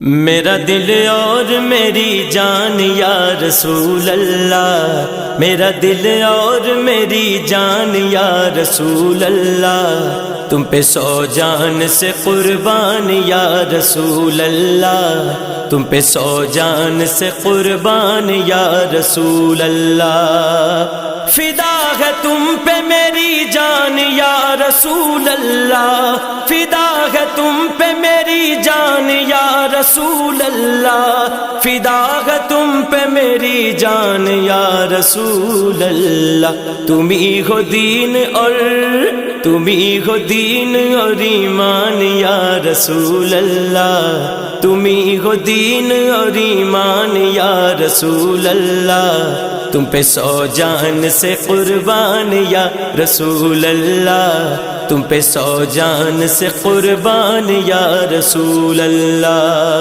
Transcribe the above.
میرا دل اور میری جان یا رسول اللہ، میرا دل اور میری جان یا رسول اللہ، تم پہ 100 جان سے قربان یا رسول اللہ، تم پہ 100 جان سے قربان یا رسول اللہ، فدا ہے تم پہ میری جان یا رسول اللہ، فدا ہے تم پہ میری جان یا رسول اللہ، فدا ہے تم پہ میری جان یا رسول اللہ، تم ہی ہو دین اور تم ہی ہو دین اور ایمان یا رسول اللہ، تم ہی ہو دین اور ایمان یا رسول اللہ، تم پہ 100 جان سے قربان یا رسول اللہ، تم پہ 100 جان سے قربان یا رسول اللہ۔